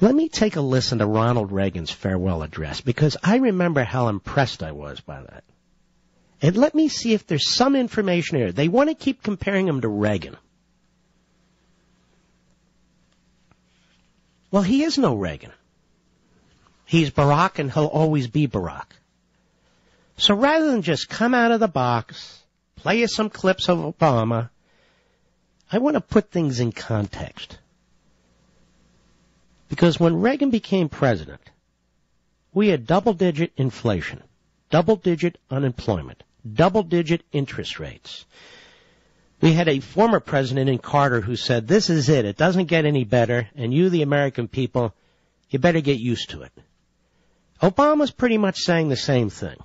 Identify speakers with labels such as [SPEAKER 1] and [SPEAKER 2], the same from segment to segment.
[SPEAKER 1] Let me take a listen to Ronald Reagan's farewell address, because I remember how impressed I was by that. And let me see if there's some information here. They want to keep comparing him to Reagan. Well, he is no Reagan. He's Barack, and he'll always be Barack. So rather than just come out of the box, play you some clips of Obama, I want to put things in context. Because when Reagan became president, we had double-digit inflation, double-digit unemployment, double-digit interest rates. We had a former president in Carter who said, this is it. It doesn't get any better, and you, the American people, you better get used to it. Obama's pretty much saying the same thing.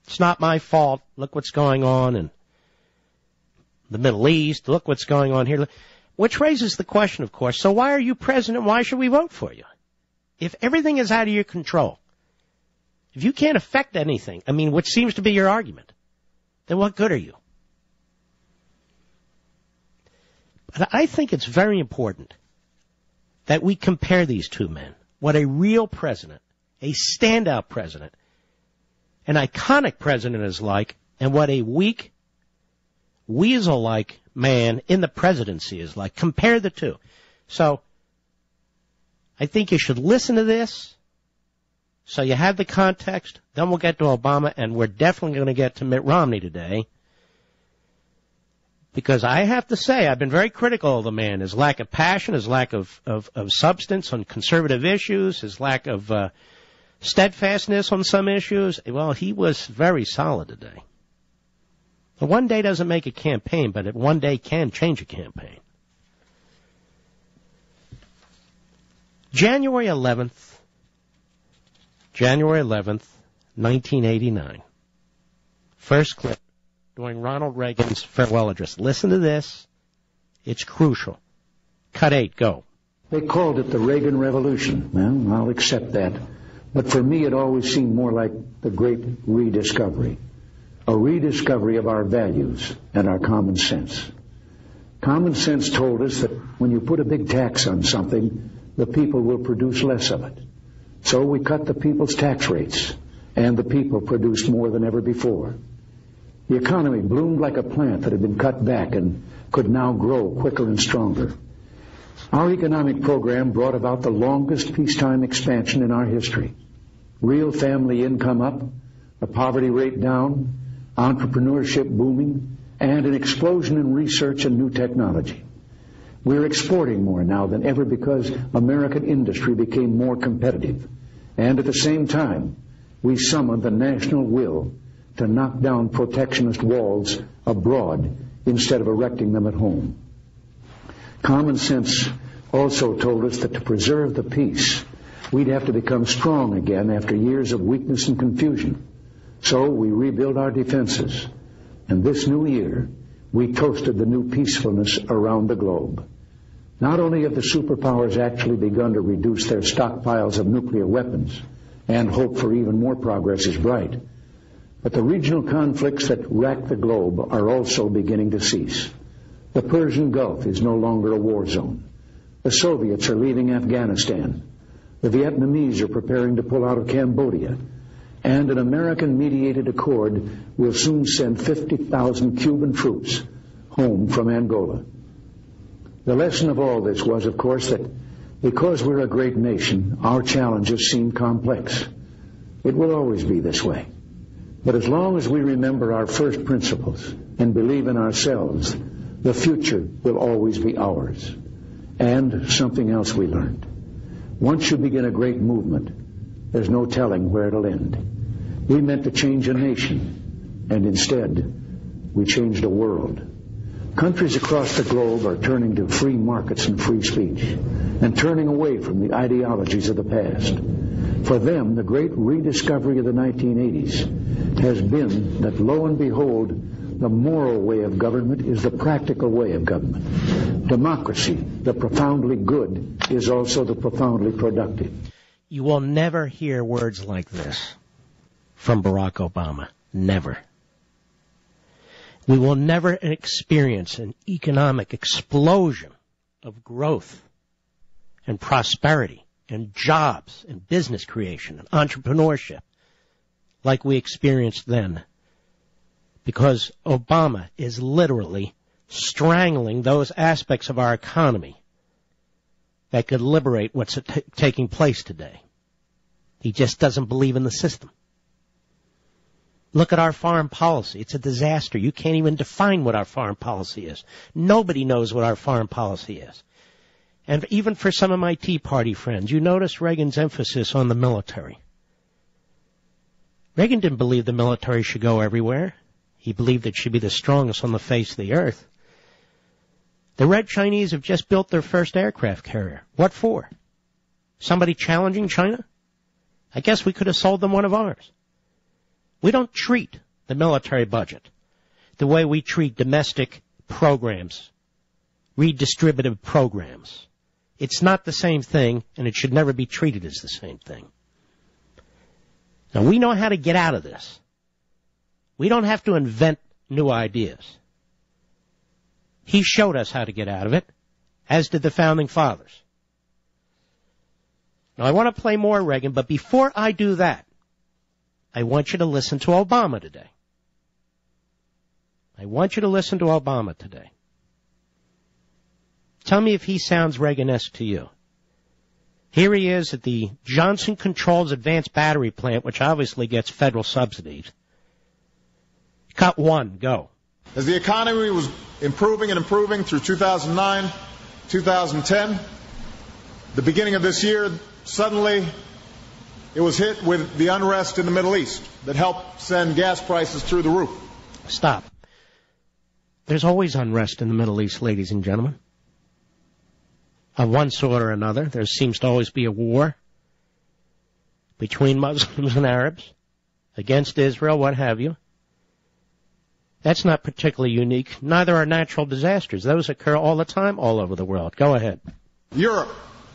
[SPEAKER 1] It's not my fault. Look what's going on in the Middle East. Look what's going on here. Which raises the question, of course, so why are you president? Why should we vote for you? If everything is out of your control, if you can't affect anything, which seems to be your argument, then what good are you? But I think it's very important that we compare these two men. What a real president, a standout president, an iconic president is like, and what a weak, weasel-like man in the presidency is like. Compare the two. So I think you should listen to this so you have the context. Then we'll get to Obama, and we're definitely going to get to Mitt Romney today. Because I have to say, I've been very critical of the man, his lack of passion, his lack of substance on conservative issues, his lack of steadfastness on some issues. Well, he was very solid today. One day doesn't make a campaign, but it one day can change a campaign. January 11th, 1989. First clip during Ronald Reagan's farewell address. Listen to this. It's crucial. Cut 8, go.
[SPEAKER 2] They called it the Reagan Revolution. Well, I'll accept that. But for me, it always seemed more like the great rediscovery. A rediscovery of our values and our common sense. Common sense told us that when you put a big tax on something, the people will produce less of it. So we cut the people's tax rates, and the people produced more than ever before. The economy bloomed like a plant that had been cut back and could now grow quicker and stronger. Our economic program brought about the longest peacetime expansion in our history. Real family income up, the poverty rate down, entrepreneurship booming, and an explosion in research and new technology. We're exporting more now than ever because American industry became more competitive. And at the same time, we summoned the national will to knock down protectionist walls abroad instead of erecting them at home. Common sense also told us that to preserve the peace, we'd have to become strong again after years of weakness and confusion. So we rebuilt our defenses. And this new year, we toasted the new peacefulness around the globe. Not only have the superpowers actually begun to reduce their stockpiles of nuclear weapons, and hope for even more progress is bright, but the regional conflicts that rack the globe are also beginning to cease. The Persian Gulf is no longer a war zone. The Soviets are leaving Afghanistan. The Vietnamese are preparing to pull out of Cambodia. And an American-mediated accord will soon send 50,000 Cuban troops home from Angola. The lesson of all this was, of course, that because we're a great nation, our challenges seem complex. It will always be this way. But as long as we remember our first principles and believe in ourselves, the future will always be ours. And something else we learned. Once you begin a great movement, there's no telling where it'll end. We meant to change a nation, and instead, we changed a world. Countries across the globe are turning to free markets and free speech, and turning away from the ideologies of the past. For them, the great rediscovery of the 1980s has been that, lo and behold, the moral way of government is the practical way of government. Democracy, the profoundly good, is also the profoundly productive.
[SPEAKER 1] You will never hear words like this from Barack Obama. Never. We will never experience an economic explosion of growth and prosperity and jobs and business creation and entrepreneurship like we experienced then. Because Obama is literally strangling those aspects of our economy that could liberate what's taking place today. He just doesn't believe in the system. Look at our foreign policy. It's a disaster. You can't even define what our foreign policy is. Nobody knows what our foreign policy is. And even for some of my Tea Party friends, you notice Reagan's emphasis on the military. Reagan didn't believe the military should go everywhere. He believed it should be the strongest on the face of the earth. The Red Chinese have just built their first aircraft carrier. What for? Somebody challenging China? I guess we could have sold them one of ours. We don't treat the military budget the way we treat domestic programs, redistributive programs. It's not the same thing, and it should never be treated as the same thing. Now, we know how to get out of this. We don't have to invent new ideas. He showed us how to get out of it, as did the Founding Fathers. Now, I want to play more Reagan, but before I do that, I want you to listen to Obama today. I want you to listen to Obama today. Tell me if he sounds Reagan-esque to you. Here he is at the Johnson Controls Advanced Battery Plant, which obviously gets federal subsidies. Cut one, go.
[SPEAKER 3] As the economy was improving and improving through 2009, 2010, the beginning of this year, suddenly it was hit with the unrest in the Middle East that helped send gas prices through the roof.
[SPEAKER 1] Stop. There's always unrest in the Middle East, ladies and gentlemen. Of one sort or another. There seems to always be a war between Muslims and Arabs, against Israel, what have you. That's not particularly unique. Neither are natural disasters. Those occur all the time, all over the world. Go ahead.
[SPEAKER 3] Europe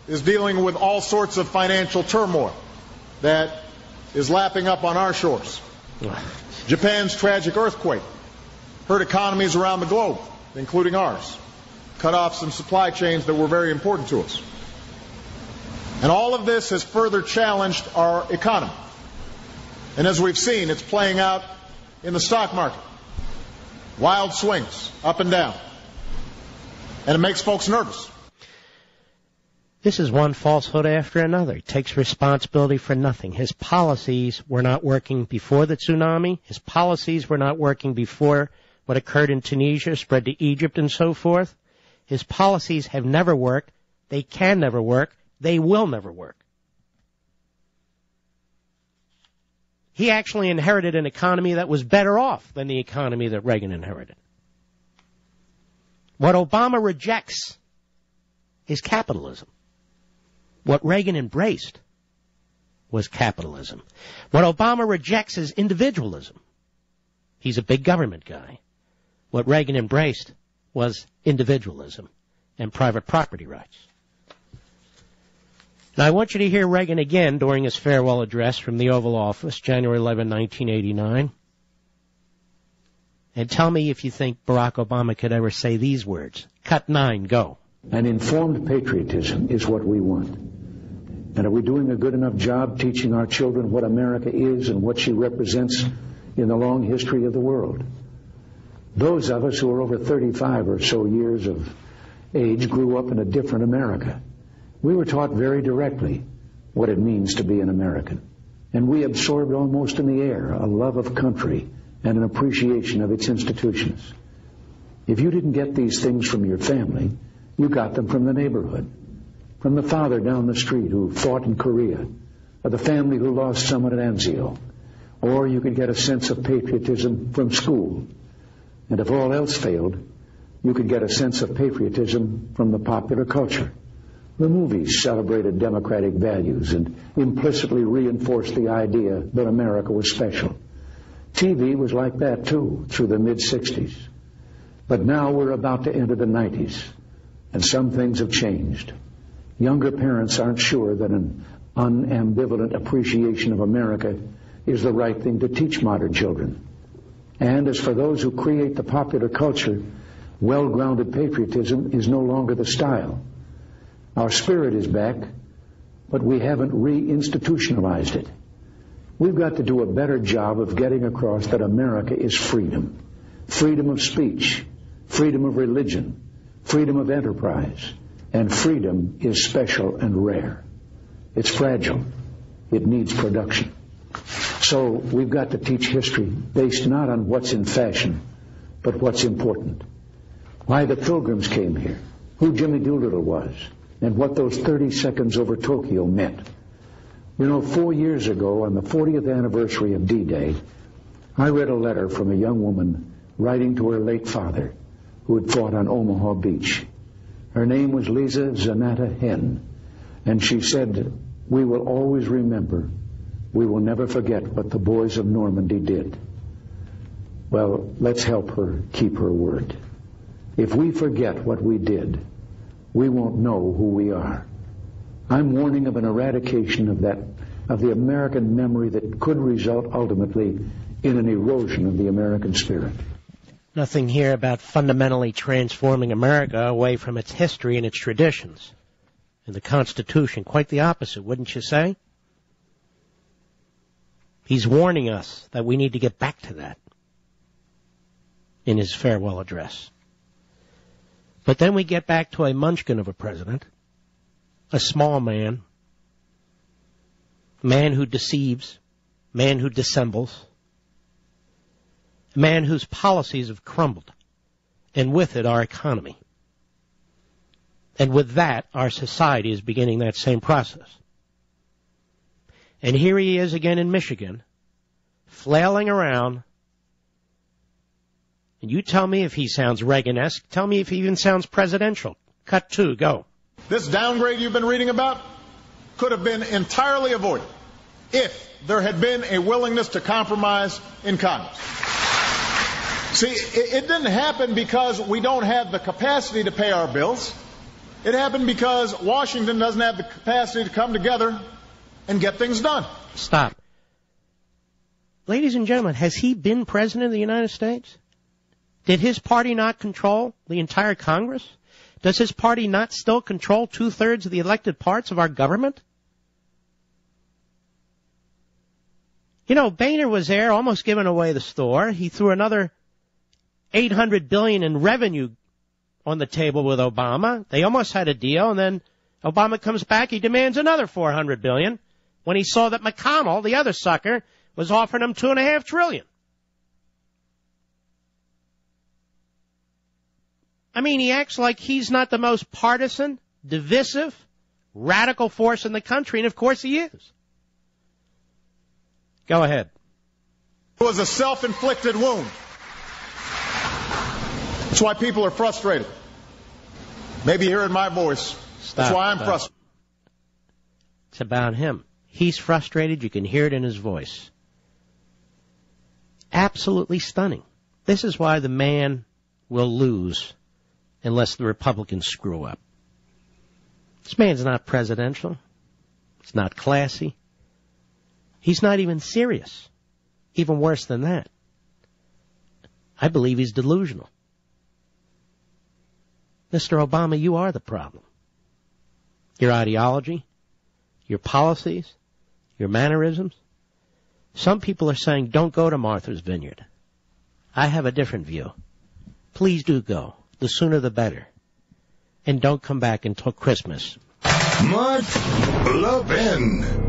[SPEAKER 3] is dealing with all sorts of financial turmoil that is lapping up on our shores. Japan's tragic earthquake hurt economies around the globe, including ours, cut off some supply chains that were very important to us. And all of this has further challenged our economy. And as we've seen, it's playing out in the stock market. Wild swings, up and down. And it makes folks nervous.
[SPEAKER 1] This is one falsehood after another. He takes responsibility for nothing. His policies were not working before the tsunami. His policies were not working before what occurred in Tunisia, spread to Egypt and so forth. His policies have never worked. They can never work. They will never work. He actually inherited an economy that was better off than the economy that Reagan inherited. What Obama rejects is capitalism. What Reagan embraced was capitalism. What Obama rejects is individualism. He's a big government guy. What Reagan embraced was individualism and private property rights. Now, I want you to hear Reagan again during his farewell address from the Oval Office, January 11, 1989. And tell me if you think Barack Obama could ever say these words. Cut 9, go.
[SPEAKER 2] An informed patriotism is what we want. And are we doing a good enough job teaching our children what America is and what she represents in the long history of the world? Those of us who are over 35 or so years of age grew up in a different America. We were taught very directly what it means to be an American. And we absorbed almost in the air a love of country and an appreciation of its institutions. If you didn't get these things from your family, you got them from the neighborhood, from the father down the street who fought in Korea, or the family who lost someone at Anzio. Or you could get a sense of patriotism from school. And if all else failed, you could get a sense of patriotism from the popular culture. The movies celebrated democratic values and implicitly reinforced the idea that America was special. TV was like that, too, through the mid-'60s. But now we're about to enter the 90s, and some things have changed. Younger parents aren't sure that an unambivalent appreciation of America is the right thing to teach modern children. And as for those who create the popular culture, well-grounded patriotism is no longer the style. Our spirit is back, but we haven't reinstitutionalized it. We've got to do a better job of getting across that America is freedom. Freedom of speech, freedom of religion, freedom of enterprise, and freedom is special and rare. It's fragile. It needs production. So we've got to teach history based not on what's in fashion, but what's important. Why the Pilgrims came here, who Jimmy Doolittle was, and what those 30 seconds over Tokyo meant. You know, 4 years ago, on the 40th anniversary of D-Day, I read a letter from a young woman writing to her late father, who had fought on Omaha Beach. Her name was Lisa Zanata Henn, and she said, "We will always remember. We will never forget what the boys of Normandy did." Well, let's help her keep her word. If we forget what we did, we won't know who we are. I'm warning of an eradication of the American memory that could result ultimately in an erosion of the American spirit.
[SPEAKER 1] Nothing here about fundamentally transforming America away from its history and its traditions. And the Constitution, quite the opposite, wouldn't you say? He's warning us that we need to get back to that in his farewell address. But then we get back to a munchkin of a president, a small man, a man who deceives, a man who dissembles, a man whose policies have crumbled, and with it our economy. And with that, our society is beginning that same process. And here he is again in Michigan, flailing around. And you tell me if he sounds Reagan-esque. Tell me if he even sounds presidential. Cut 2, go.
[SPEAKER 3] This downgrade you've been reading about could have been entirely avoided if there had been a willingness to compromise in Congress. See, it didn't happen because we don't have the capacity to pay our bills. It happened because Washington doesn't have the capacity to come together and get things done.
[SPEAKER 1] Stop. Ladies and gentlemen, has he been president of the United States? Did his party not control the entire Congress? Does his party not still control 2/3 of the elected parts of our government? You know, Boehner was there, almost giving away the store. He threw another $800 billion in revenue on the table with Obama. They almost had a deal, and then Obama comes back. He demands another $400 billion when he saw that McConnell, the other sucker, was offering him $2.5 trillion. I mean, he acts like he's not the most partisan, divisive, radical force in the country, and of course he is. Go ahead.
[SPEAKER 3] It was a self-inflicted wound. That's why people are frustrated. Maybe hearing my voice. That's why I'm frustrated.
[SPEAKER 1] It's about him. He's frustrated. You can hear it in his voice. Absolutely stunning. This is why the man will lose unless the Republicans screw up. This man's not presidential. It's not classy. He's not even serious. Even worse than that. I believe he's delusional. Mr. Obama, you are the problem. Your ideology, your policies, your mannerisms. Some people are saying, don't go to Martha's Vineyard. I have a different view. Please do go. The sooner the better. And don't come back until Christmas.
[SPEAKER 4] Mark Levin.